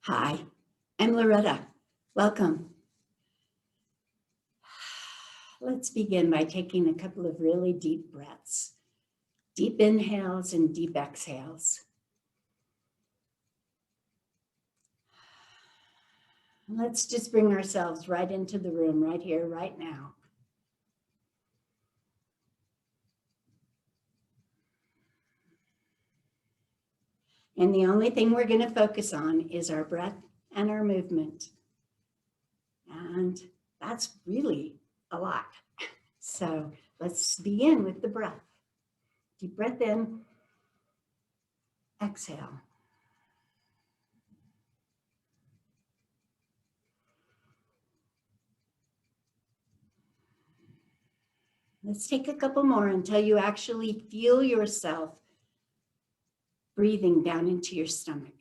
Hi, I'm Loretta. Welcome. Let's begin by taking a couple of really deep breaths. Deep inhales and deep exhales. Let's just bring ourselves right into the room, right here, right now. And the only thing we're going to focus on is our breath and our movement. And that's really a lot. So let's begin with the breath. Deep breath in, exhale. Let's take a couple more until you actually feel yourself breathing down into your stomach.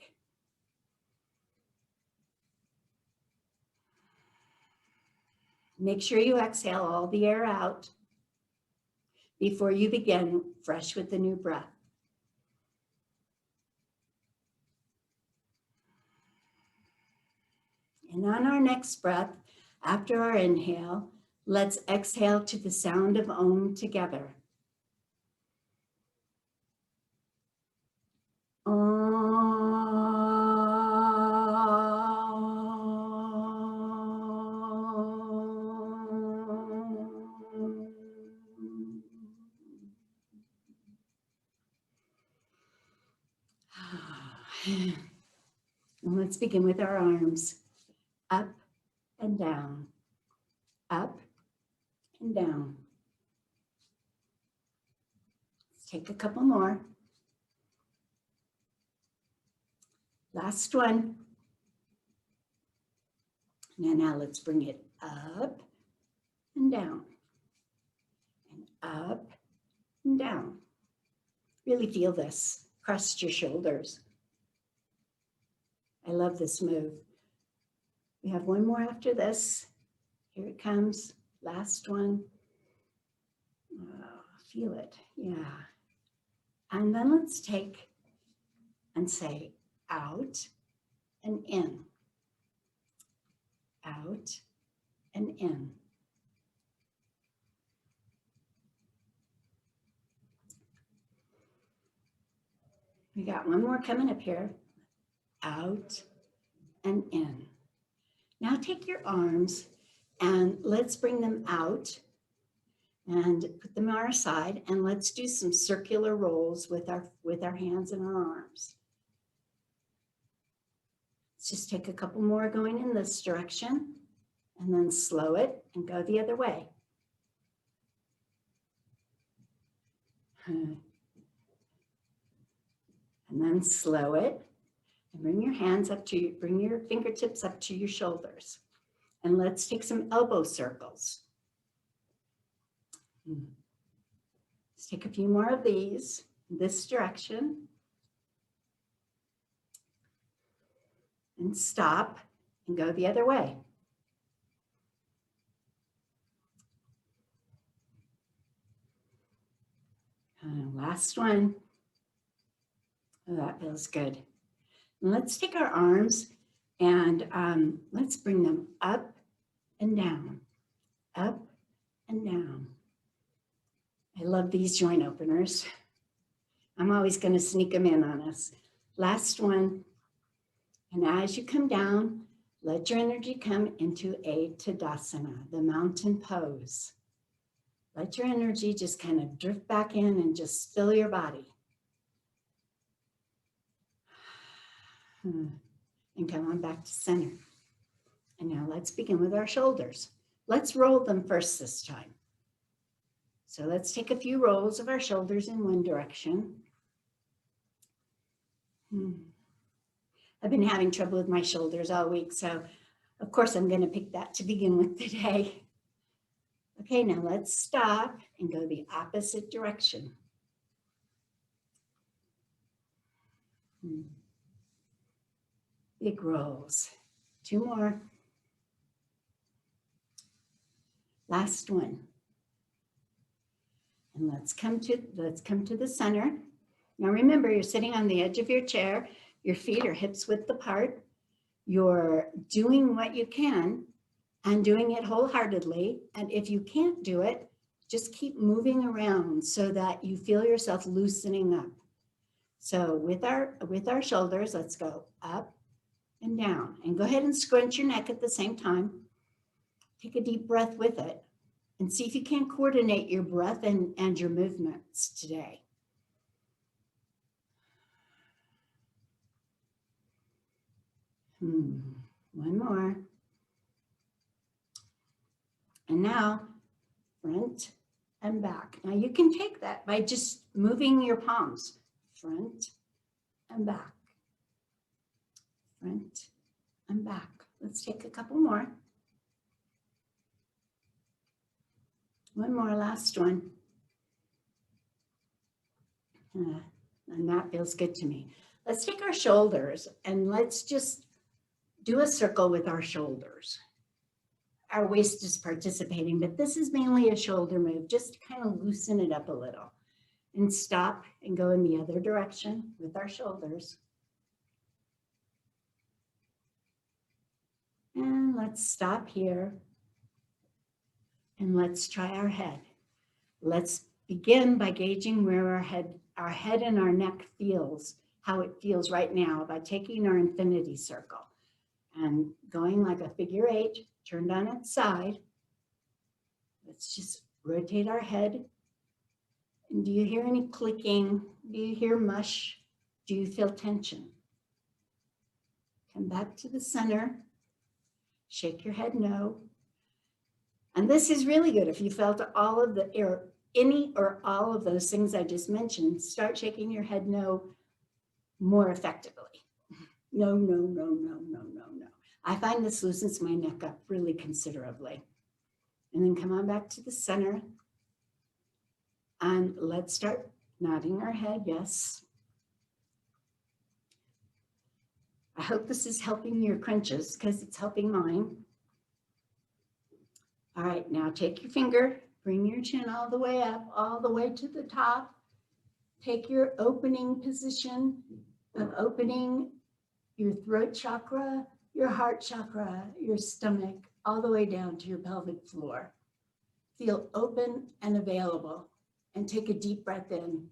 Make sure you exhale all the air out before you begin fresh with the new breath. And on our next breath, after our inhale, let's exhale to the sound of Om together. And let's begin with our arms. Up and down. Up and down. Let's take a couple more. Last one. Now let's bring it up and down. And up and down. Really feel this. Cross your shoulders. I love this move. We have one more after this. Here it comes. Last one. Oh, feel it. Yeah. And then let's take and say out and in. Out and in. We got one more coming up here. Out and in. Now take your arms and let's bring them out and put them on our side, and let's do some circular rolls with our hands and our arms. Let's just take a couple more going in this direction and then slow it and go the other way. And then slow it and bring your hands up to bring your fingertips up to your shoulders. And let's take some elbow circles. Let's take a few more of these in this direction. And stop and go the other way. Last one. Oh, that feels good. And let's take our arms and let's bring them up and down, up and down. I love these joint openers. I'm always going to sneak them in on us. Last one. And as you come down, let your energy come into a Tadasana, the mountain pose. Let your energy just kind of drift back in and just fill your body. And come on back to center. And now let's begin with our shoulders. Let's roll them first this time. So let's take a few rolls of our shoulders in one direction. I've been having trouble with my shoulders all week, so of course I'm going to pick that to begin with today. Okay, now let's stop and go the opposite direction. Big rolls. Two more. Last one. And let's come to the center. Now remember, you're sitting on the edge of your chair. Your feet are hips width apart. you're doing what you can and doing it wholeheartedly. And if you can't do it, just keep moving around so that you feel yourself loosening up. So with our shoulders, let's go up and down, and go ahead and scrunch your neck at the same time. Take a deep breath with it and see if you can coordinate your breath and your movements today. One more. And now front and back. Now you can take that by just moving your palms, front and back, front and back. Let's take a couple more. One more, last one. And that feels good to me. Let's take our shoulders and let's just do a circle with our shoulders. Our waist is participating, but this is mainly a shoulder move, just to kind of loosen it up a little. And stop and go in the other direction with our shoulders. And let's stop here. And let's try our head. Let's begin by gauging where our head and our neck feels, how it feels right now, by taking our infinity circle and going like a figure 8, turned on its side. Let's just rotate our head. And do you hear any clicking? Do you hear mush? Do you feel tension? Come back to the center. Shake your head no. And this is really good. If you felt all of the, or any or all of those things I just mentioned, start shaking your head no more effectively. No, no, no, no, no, no, no. I find this loosens my neck up really considerably. And then come on back to the center. And let's start nodding our head, yes. I hope this is helping your crunches because it's helping mine. All right, now take your finger, bring your chin all the way up, all the way to the top. Take your opening position of opening your throat chakra, your heart chakra, your stomach, all the way down to your pelvic floor. Feel open and available, and take a deep breath in.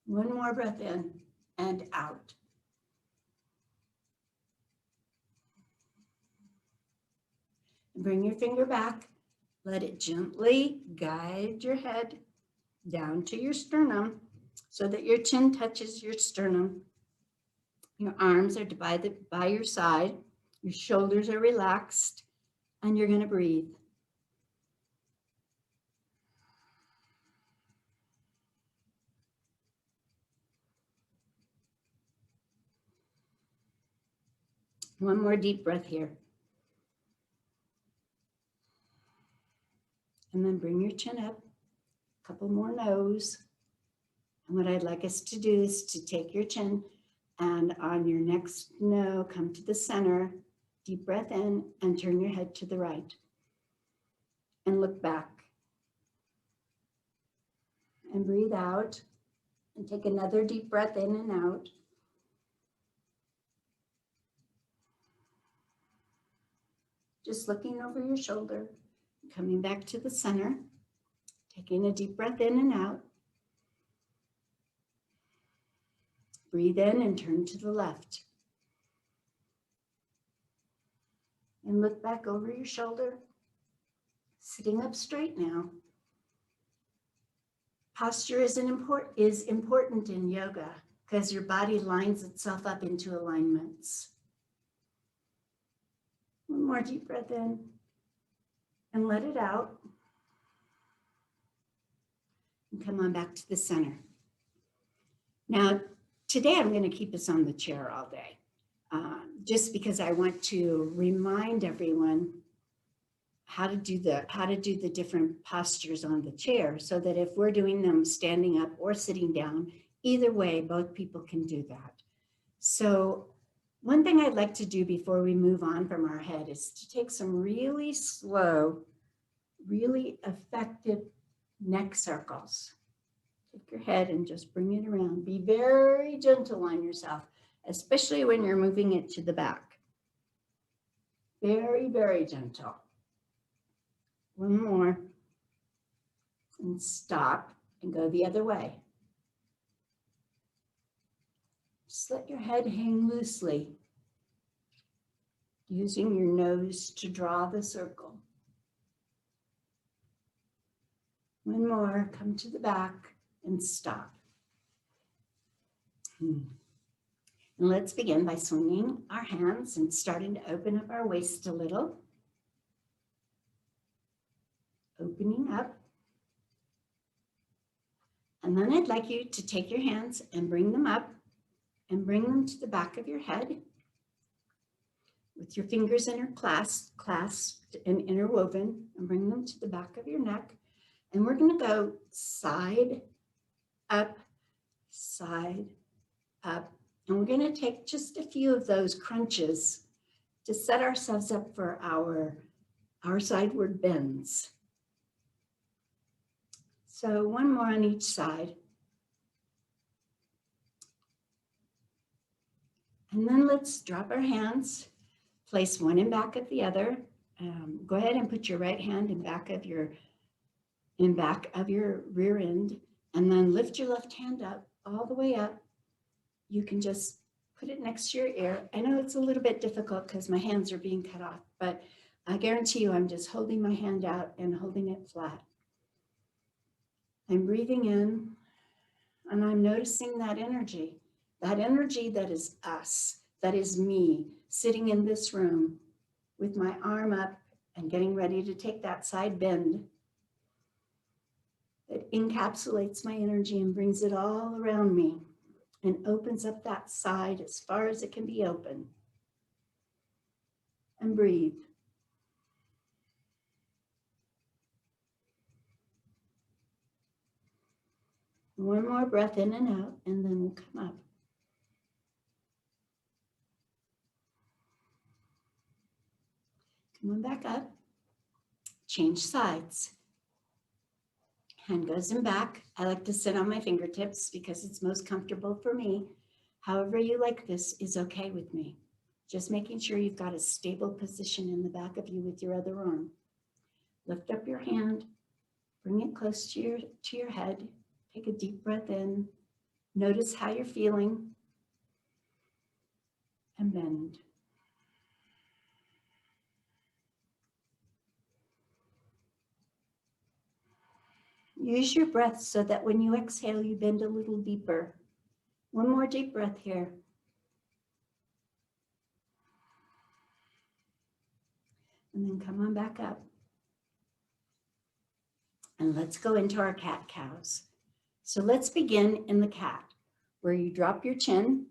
One more breath in and out. And bring your finger back. Let it gently guide your head down to your sternum so that your chin touches your sternum. Your arms are divided by your side. Your shoulders are relaxed, and you're going to breathe. One more deep breath here. And then bring your chin up, a couple more no's. And what I'd like us to do is to take your chin and on your next no, come to the center, deep breath in and turn your head to the right. And look back. And breathe out and take another deep breath in and out. Just looking over your shoulder, coming back to the center, taking a deep breath in and out. Breathe in and turn to the left. And look back over your shoulder, sitting up straight now. Posture is important in yoga because your body lines itself up into alignments. One more deep breath in and let it out. And come on back to the center. Now, today I'm going to keep us on the chair all day, just because I want to remind everyone how to do the different postures on the chair so that if we're doing them standing up or sitting down, either way, both people can do that. So one thing I'd like to do before we move on from our head is to take some really slow, really effective neck circles. Take your head and just bring it around. Be very gentle on yourself, especially when you're moving it to the back. Very, very gentle. One more. And stop and go the other way. Just let your head hang loosely, using your nose to draw the circle. One more, come to the back and stop. And let's begin by swinging our hands and starting to open up our waist a little. Opening up. And then I'd like you to take your hands and bring them up and bring them to the back of your head with your fingers clasped and interwoven, and bring them to the back of your neck. And we're going to go side, up, and we're going to take just a few of those crunches to set ourselves up for our sideward bends. So one more on each side. And then let's drop our hands, place one in back of the other. Go ahead and put your right hand in back of your rear end, and then lift your left hand up, all the way up. You can just put it next to your ear. I know it's a little bit difficult because my hands are being cut off, but I guarantee you I'm just holding my hand out and holding it flat. I'm breathing in, and I'm noticing that energy that is us, that is me, sitting in this room with my arm up and getting ready to take that side bend. It encapsulates my energy and brings it all around me and opens up that side as far as it can be open. And breathe. One more breath in and out, and then we'll come up. Come on back up. Change sides. Hand goes in back. I like to sit on my fingertips because it's most comfortable for me. However you like this is okay with me. Just making sure you've got a stable position in the back of you with your other arm. Lift up your hand, bring it close to your head. Take a deep breath in. Notice how you're feeling. And bend. Use your breath so that when you exhale, you bend a little deeper. One more deep breath here. And then come on back up. And let's go into our cat-cows. So let's begin in the cat, where you drop your chin,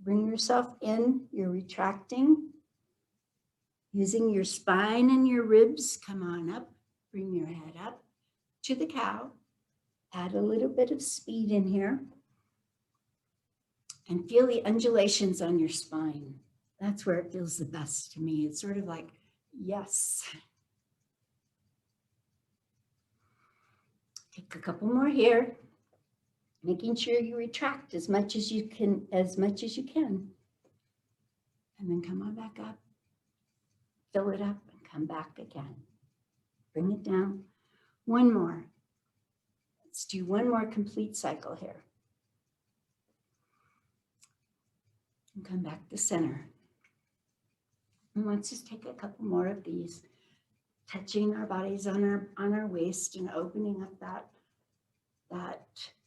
bring yourself in, you're retracting, using your spine and your ribs. Come on up, bring your head up to the cow. Add a little bit of speed in here. And feel the undulations on your spine. That's where it feels the best to me. It's sort of like, yes. Take a couple more here, making sure you retract as much as you can. And then come on back up, fill it up, and come back again. Bring it down. One more. Let's do one more complete cycle here. And come back to center. And let's just take a couple more of these, touching our bodies on our waist and opening up that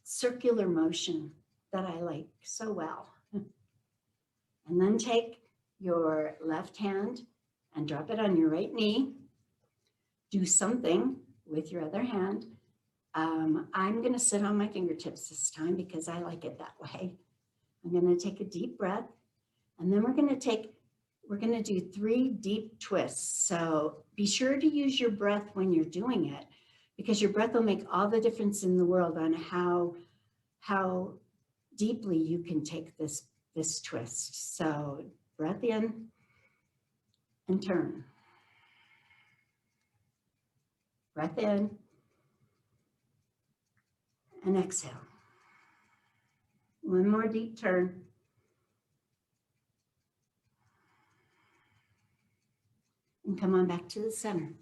circular motion that I like so well. And then take your left hand and drop it on your right knee. Do something with your other hand. I'm going to sit on my fingertips this time because I like it that way. I'm going to take a deep breath, and then we're going to do 3 deep twists. So be sure to use your breath when you're doing it, because your breath will make all the difference in the world on how deeply you can take this twist. So breath in and turn. Breath in and exhale. One more deep turn. And come on back to the center.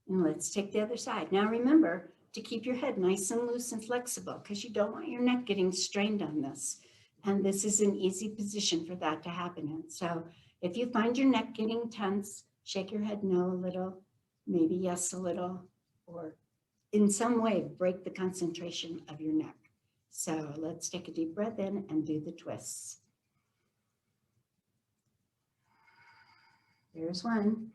And let's take the other side. Now remember to keep your head nice and loose and flexible because you don't want your neck getting strained on this. And this is an easy position for that to happen in. So if you find your neck getting tense, shake your head no a little, maybe yes a little, or in some way break the concentration of your neck. So let's take a deep breath in and do the twists. There's one.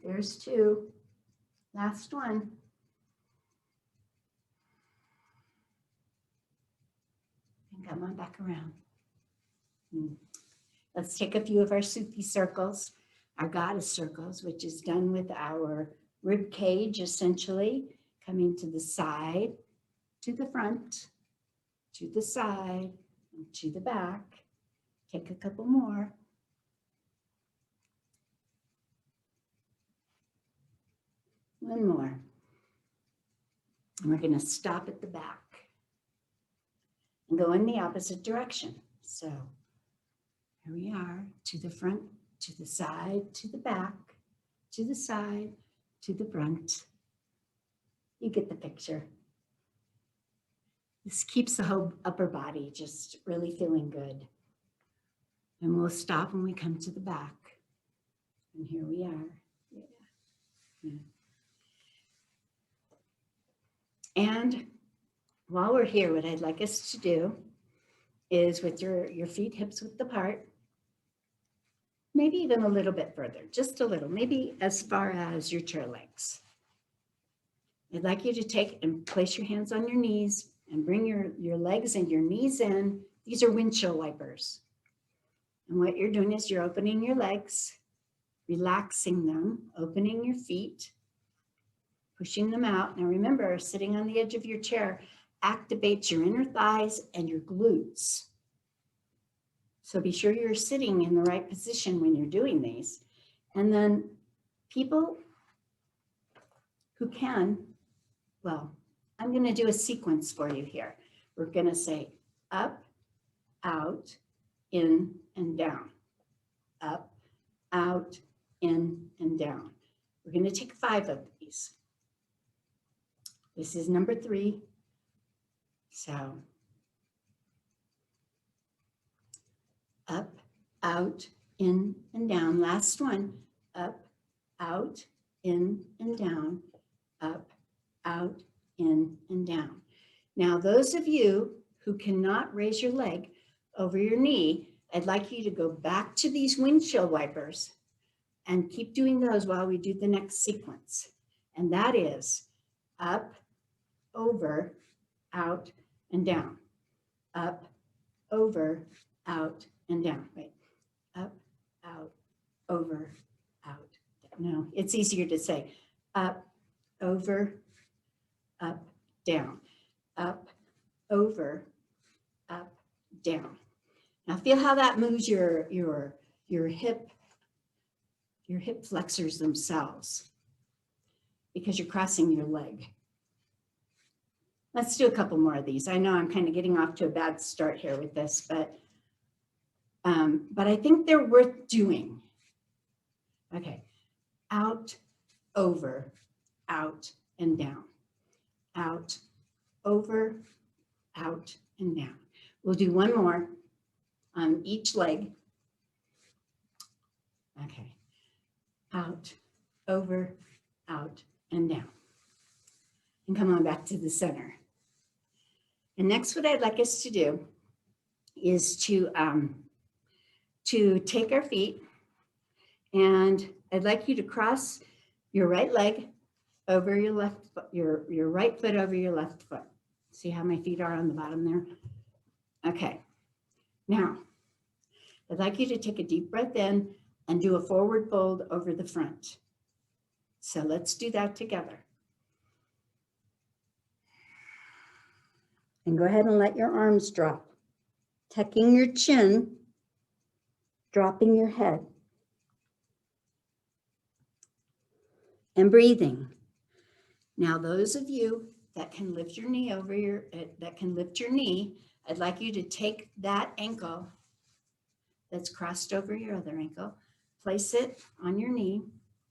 There's two. Last one. And come on back around. Let's take a few of our Sufi circles, our goddess circles, which is done with our rib cage, essentially, coming to the side, to the front, to the side, and to the back. Take a couple more. One more. And we're going to stop at the back and go in the opposite direction. So here we are, to the front, to the side, to the back, to the side, to the front. You get the picture. This keeps the whole upper body just really feeling good. And we'll stop when we come to the back. And here we are. Yeah. And while we're here, what I'd like us to do is with your feet hips width apart, maybe even a little bit further, just a little, maybe as far as your chair legs. I'd like you to take and place your hands on your knees and bring your legs and your knees in. These are windshield wipers. And what you're doing is you're opening your legs, relaxing them, opening your feet, pushing them out. Now remember, sitting on the edge of your chair activates your inner thighs and your glutes. So be sure you're sitting in the right position when you're doing these. And then people who can, well, I'm going to do a sequence for you here. We're going to say up, out, in, and down. Up, out, in, and down. We're going to take 5 of these. This is number 3. So up, out, in, and down. Last one. Up, out, in, and down. Up, out, in, and down. Now, those of you who cannot raise your leg over your knee, I'd like you to go back to these windshield wipers and keep doing those while we do the next sequence. And that is up, over, out, and down. Up, over, out, and down. Wait, up, out, over, out. No, it's easier to say up, over, up, down. Up, over, up, down. Now feel how that moves your hip flexors themselves because you're crossing your leg. Let's do a couple more of these. I know I'm kind of getting off to a bad start here with this, but I think they're worth doing. Okay, out, over, out, and down. Out, over, out, and down. We'll do one more on each leg. Okay, out, over, out, and down. And come on back to the center. And next, what I'd like us to do is to take our feet, and I'd like you to cross your right leg over your left foot, your right foot over your left foot. See how my feet are on the bottom there? Okay. Now, I'd like you to take a deep breath in and do a forward fold over the front. So let's do that together. And go ahead and let your arms drop, tucking your chin, dropping your head, and breathing. Now, those of you that can lift your knee over your, that can lift your knee, I'd like you to take that ankle that's crossed over your other ankle, place it on your knee,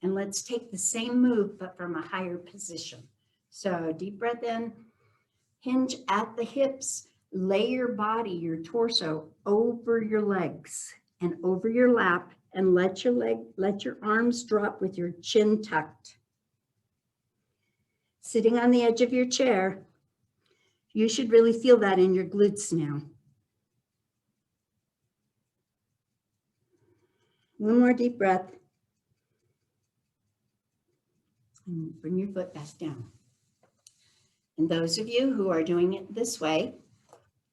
and let's take the same move, but from a higher position. So deep breath in, hinge at the hips, lay your body, your torso over your legs and over your lap, and let your arms drop with your chin tucked. Sitting on the edge of your chair, you should really feel that in your glutes now. One more deep breath. And bring your foot back down. And those of you who are doing it this way,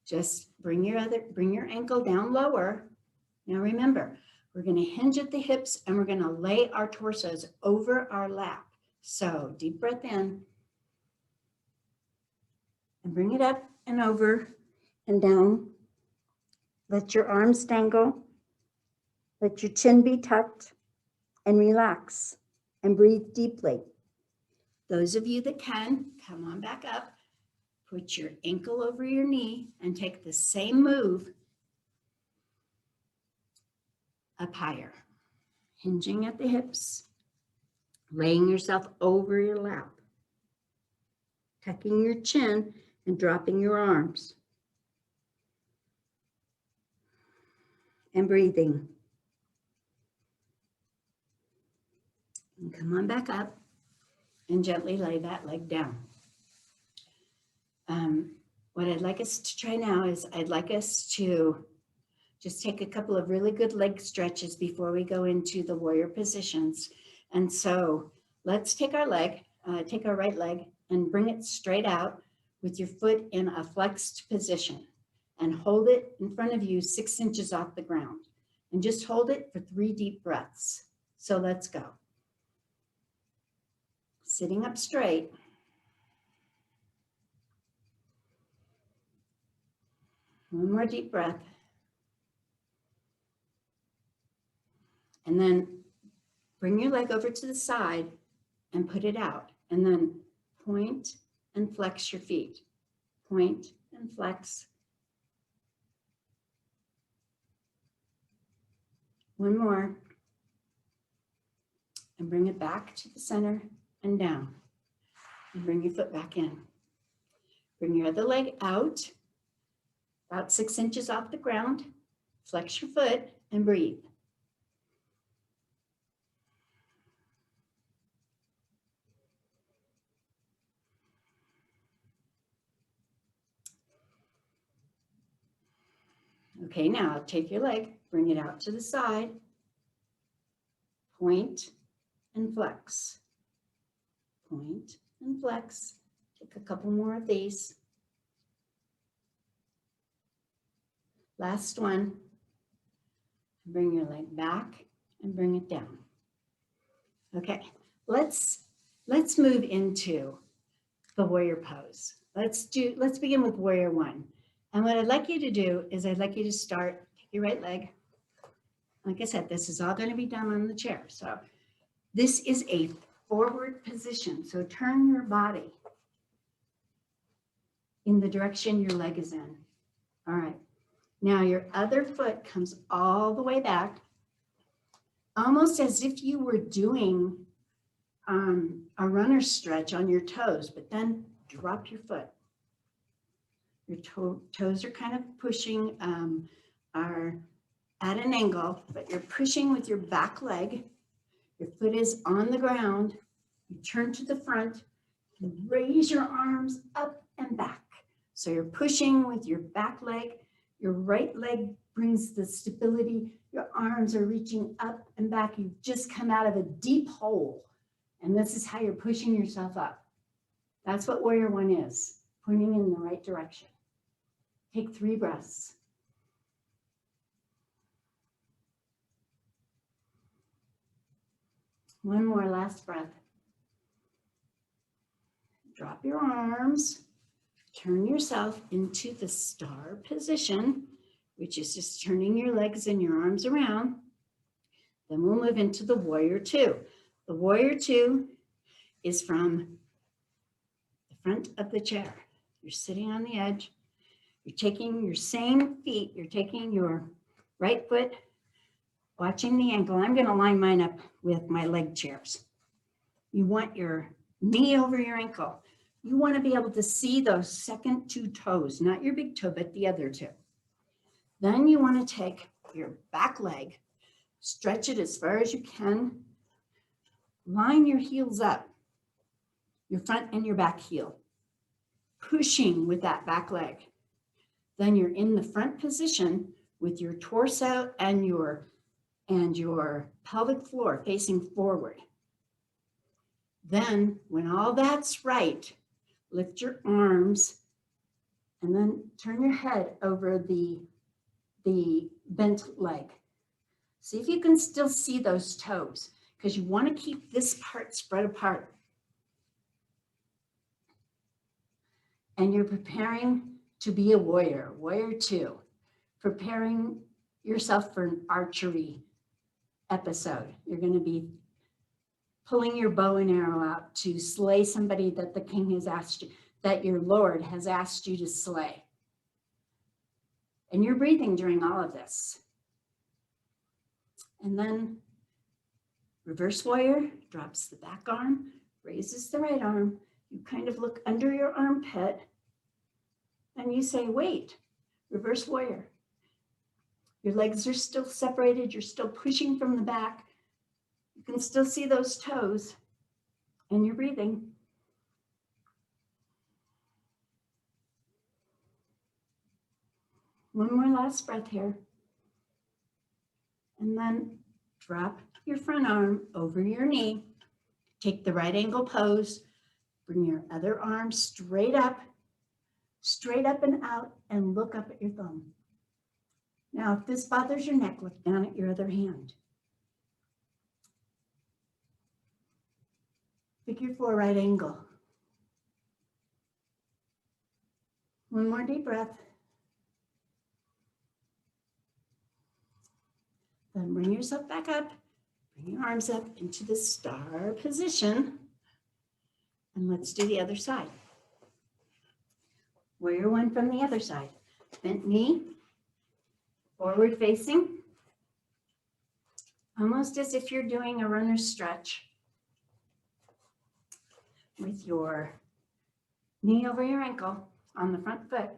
just bring your ankle down lower. Now remember, we're going to hinge at the hips and we're going to lay our torsos over our lap. So deep breath in and bring it up and over and down. Let your arms dangle. Let your chin be tucked and relax and breathe deeply. Those of you that can, come on back up. Put your ankle over your knee and take the same move up higher. Hinging at the hips, laying yourself over your lap, tucking your chin and dropping your arms. And breathing. And come on back up and gently lay that leg down. What I'd like us to try now is I'd like us to just take a couple of really good leg stretches before we go into the warrior positions. And so let's take our right leg and bring it straight out with your foot in a flexed position and hold it in front of you 6 inches off the ground and just hold it for 3 deep breaths. So let's go. Sitting up straight. One more deep breath. And then bring your leg over to the side and put it out. And then point and flex your feet. Point and flex. One more. And bring it back to the center and down. And bring your foot back in. Bring your other leg out, about 6 inches off the ground. Flex your foot and breathe. Okay, now take your leg, bring it out to the side, point and flex. Point and flex. Take a couple more of these. Last one. Bring your leg back and bring it down. Okay, let's move into the warrior pose. Let's begin with warrior 1. And what I'd like you to do is I'd like you to start, take your right leg. Like I said, this is all going to be done on the chair. So this is a forward position. So turn your body in the direction your leg is in. All right. Now your other foot comes all the way back, almost as if you were doing a runner stretch on your toes, but then drop your foot. Your toes are kind of pushing, are at an angle, but you're pushing with your back leg. Your foot is on the ground. You turn to the front, you raise your arms up and back. So you're pushing with your back leg. Your right leg brings the stability. Your arms are reaching up and back. You've just come out of a deep hole. And this is how you're pushing yourself up. That's what warrior 1 is, pointing in the right direction. Take 3 breaths. One more, last breath. Drop your arms. Turn yourself into the star position, which is just turning your legs and your arms around. Then we'll move into the warrior 2. The warrior 2 is from the front of the chair. You're sitting on the edge. You're taking your same feet. You're taking your right foot, watching the ankle. I'm going to line mine up with my leg chairs. You want your knee over your ankle. You want to be able to see those second two toes, not your big toe, but the other two. Then you want to take your back leg, stretch it as far as you can. Line your heels up, your front and your back heel, pushing with that back leg. Then you're in the front position with your torso and your pelvic floor facing forward. Then when all that's right, lift your arms and then turn your head over the bent leg. See if you can still see those toes, because you want to keep this part spread apart. And you're preparing to be a warrior, warrior two, preparing yourself for an archery episode. You're going to be pulling your bow and arrow out to slay somebody that the king has asked you, that your Lord has asked you to slay. And you're breathing during all of this. And then reverse warrior, drops the back arm, raises the right arm. You kind of look under your armpit and you say, wait, reverse warrior. Your legs are still separated. You're still pushing from the back. You can still see those toes and you're breathing. One more last breath here. And then drop your front arm over your knee. Take the right angle pose. Bring your other arm straight up and out, and look up at your thumb. Now, if this bothers your neck, look down at your other hand. Figure 4 right angle. One more deep breath. Then bring yourself back up. Bring your arms up into the star position. And let's do the other side. Warrior one from the other side. Bent knee, forward facing. Almost as if you're doing a runner's stretch. With your knee over your ankle on the front foot.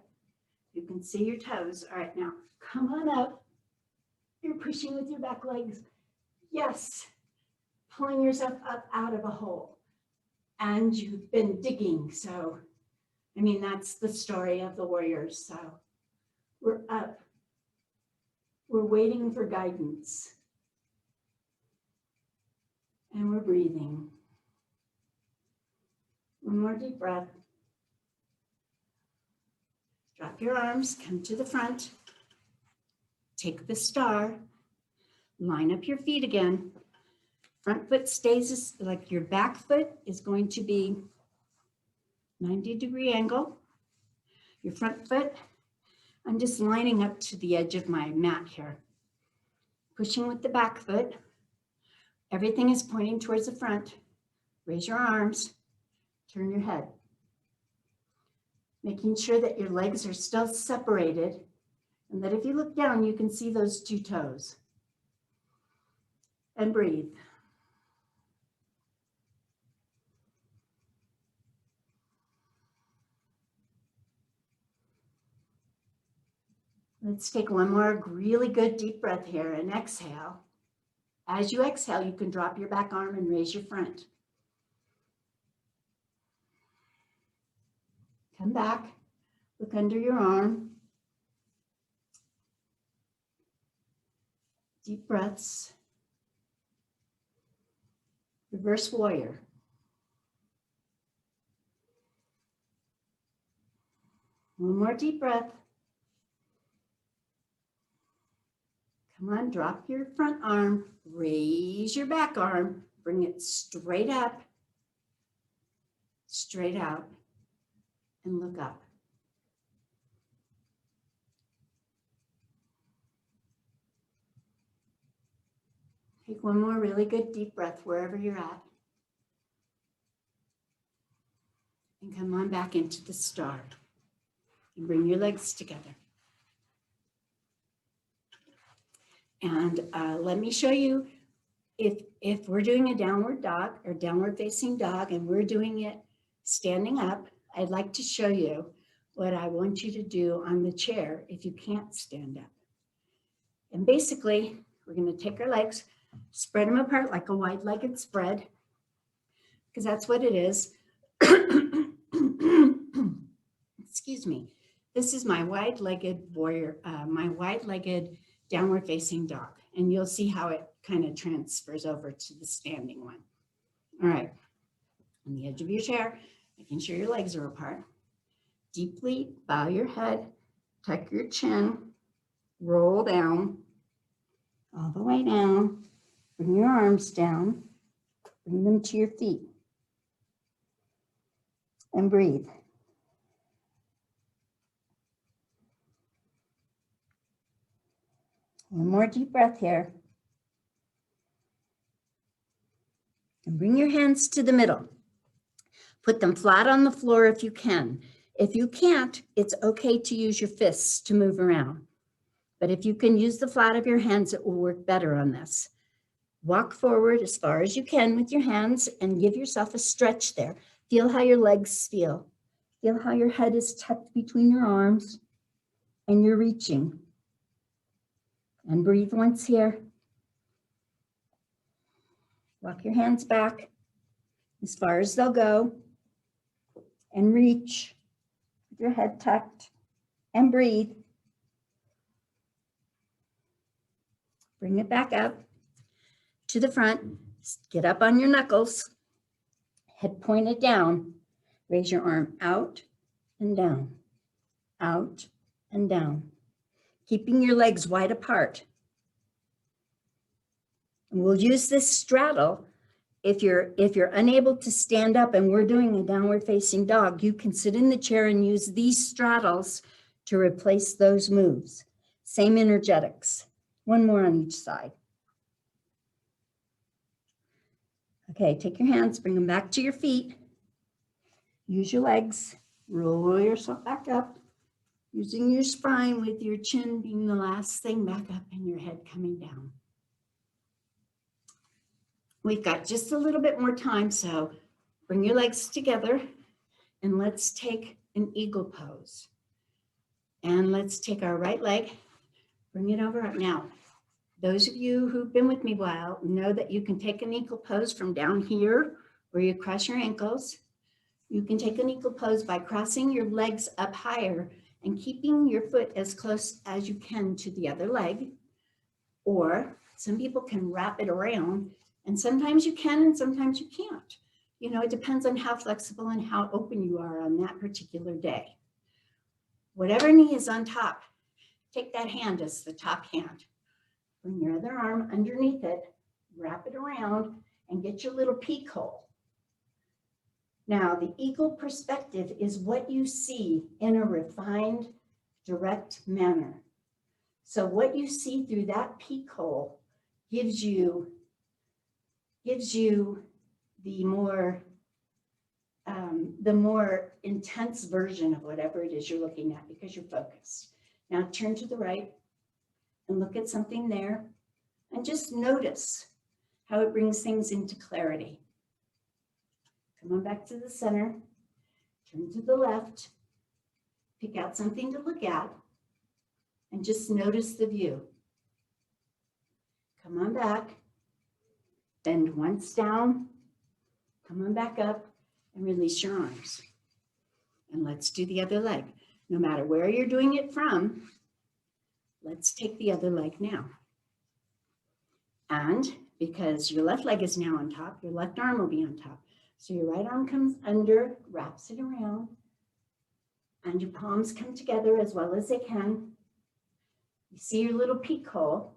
You can see your toes. All right, now come on up. You're pushing with your back legs. Yes, pulling yourself up out of a hole. And you've been digging. So, I mean, that's the story of the warriors. So we're up. We're waiting for guidance. And we're breathing. One more deep breath. Drop your arms, come to the front. Take the star. Line up your feet again. Front foot stays like your back foot is going to be 90-degree angle. Your front foot, I'm just lining up to the edge of my mat here. Pushing with the back foot. Everything is pointing towards the front. Raise your arms. Turn your head. Making sure that your legs are still separated and that if you look down, you can see those two toes. And breathe. Let's take one more really good deep breath here and exhale. As you exhale, you can drop your back arm and raise your front. Come back, look under your arm. Deep breaths. Reverse warrior. One more deep breath. Come on, drop your front arm, raise your back arm, bring it straight up, straight out, and look up. Take one more really good deep breath wherever you're at. And come on back into the star. And bring your legs together. And let me show you, if we're doing a downward dog or downward facing dog and we're doing it standing up, I'd like to show you what I want you to do on the chair if you can't stand up. And basically, we're going to take our legs, spread them apart like a wide-legged spread, because that's what it is. Excuse me. This is my wide-legged warrior, my wide-legged downward facing dog. And you'll see how it kind of transfers over to the standing one. All right. On the edge of your chair, making sure your legs are apart. Deeply bow your head, tuck your chin, roll down, all the way down. Bring your arms down, bring them to your feet. And breathe. One more deep breath here. And bring your hands to the middle. Put them flat on the floor if you can. If you can't, it's okay to use your fists to move around. But if you can use the flat of your hands, it will work better on this. Walk forward as far as you can with your hands and give yourself a stretch there. Feel how your legs feel. Feel how your head is tucked between your arms and you're reaching. And breathe once here. Walk your hands back as far as they'll go and reach with your head tucked and breathe. Bring it back up to the front. Get up on your knuckles, head pointed down. Raise your arm out and down, out and down, keeping your legs wide apart. And we'll use this straddle. If you're unable to stand up and we're doing a downward facing dog, you can sit in the chair and use these straddles to replace those moves. Same energetics. One more on each side. Okay, take your hands, bring them back to your feet. Use your legs, roll yourself back up, using your spine with your chin being the last thing back up and your head coming down. We've got just a little bit more time, so bring your legs together and let's take an eagle pose. And let's take our right leg, bring it over. Now, those of you who've been with me a while know that you can take an eagle pose from down here where you cross your ankles. You can take an eagle pose by crossing your legs up higher and keeping your foot as close as you can to the other leg. Or some people can wrap it around, and sometimes you can and sometimes you can't. You know, it depends on how flexible and how open you are on that particular day. Whatever knee is on top, take that hand as the top hand. Bring your other arm underneath it, wrap it around, and get your little peek hole. Now, the eagle perspective is what you see in a refined, direct manner. So what you see through that peek hole gives you the more intense version of whatever it is you're looking at because you're focused. Now turn to the right and look at something there and just notice how it brings things into clarity. Come on back to the center, turn to the left, pick out something to look at, and just notice the view. Come on back, bend once down, come on back up, and release your arms. And let's do the other leg. No matter where you're doing it from, let's take the other leg now. And because your left leg is now on top, your left arm will be on top. So your right arm comes under, wraps it around, and your palms come together as well as they can. You see your little peek hole.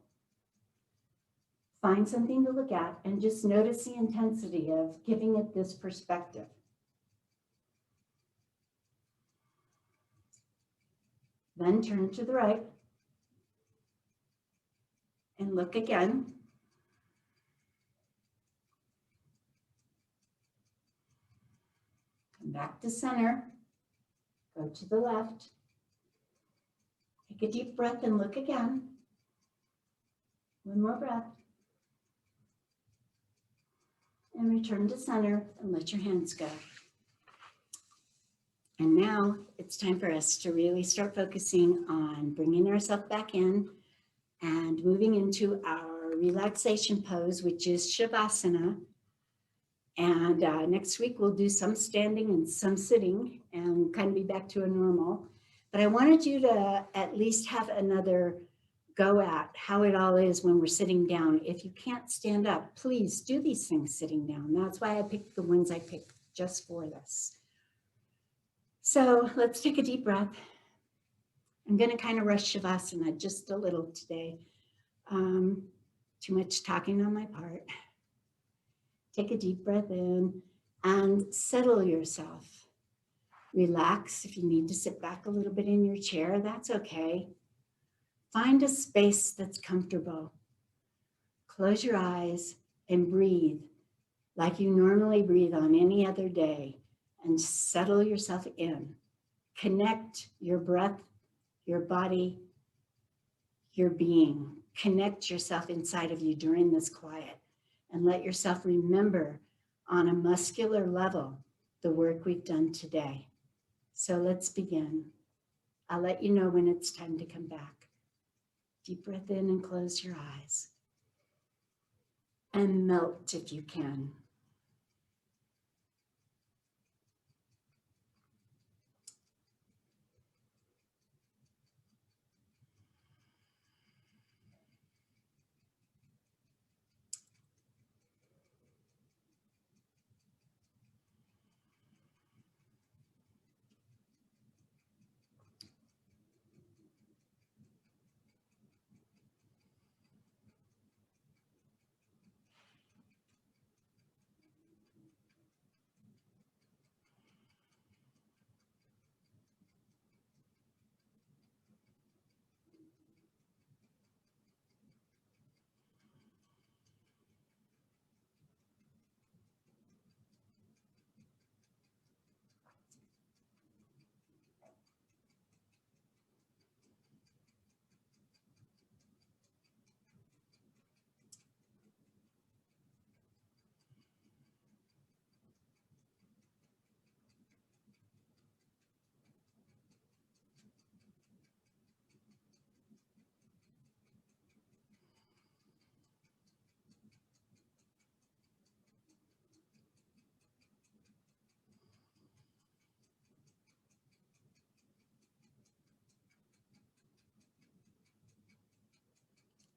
Find something to look at and just notice the intensity of giving it this perspective. Then turn to the right and look again. Come back to center. Go to the left. Take a deep breath and look again. One more breath. And return to center and let your hands go. And now it's time for us to really start focusing on bringing ourselves back in and moving into our relaxation pose, which is Shavasana. And next week we'll do some standing and some sitting and kind of be back to a normal. But I wanted you to at least have another go at how it all is when we're sitting down. If you can't stand up, please do these things sitting down. That's why I picked the ones I picked just for this. So let's take a deep breath. I'm going to kind of rush Shavasana just a little today. Too much talking on my part. Take a deep breath in and settle yourself. Relax. If you need to sit back a little bit in your chair, that's okay. Find a space that's comfortable. Close your eyes and breathe like you normally breathe on any other day, and settle yourself in. Connect your breath, your body, your being. Connect yourself inside of you during this quiet, and let yourself remember on a muscular level the work we've done today. So let's begin. I'll let you know when it's time to come back. Deep breath in and close your eyes. And melt if you can.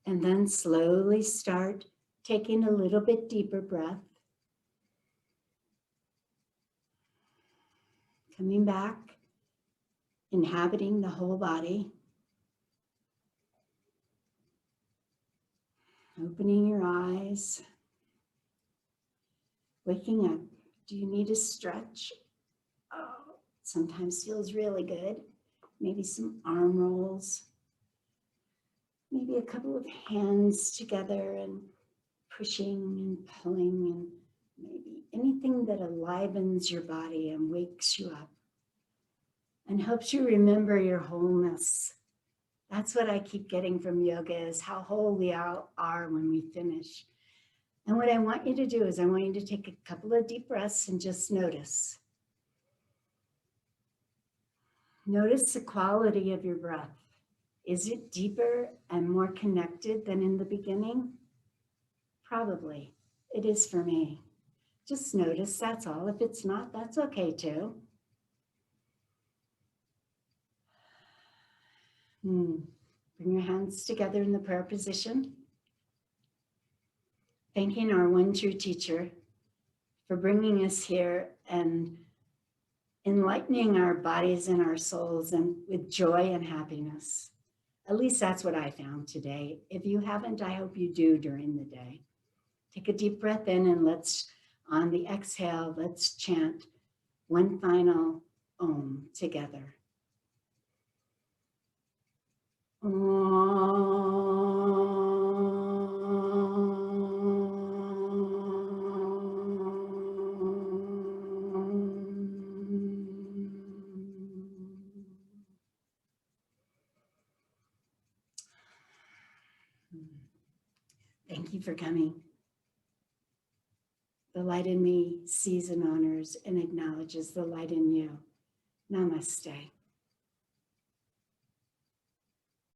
And then slowly start taking a little bit deeper breath. Coming back, inhabiting the whole body. Opening your eyes. Waking up. Do you need a stretch? Oh, sometimes feels really good. Maybe some arm rolls. Maybe a couple of hands together and pushing and pulling, and maybe anything that enlivens your body and wakes you up and helps you remember your wholeness. That's what I keep getting from yoga, is how whole we all are when we finish. And what I want you to do is I want you to take a couple of deep breaths and just notice. Notice the quality of your breath. Is it deeper and more connected than in the beginning? Probably. It is for me. Just notice, that's all. If it's not, that's okay too. Bring your hands together in the prayer position. Thanking our one true teacher for bringing us here and enlightening our bodies and our souls and with joy and happiness. At least that's what I found today. If you haven't, I hope you do during the day. Take a deep breath in, and let's, on the exhale, let's chant one final Om together. Thank you for coming. The light in me sees and honors and acknowledges the light in you. Namaste.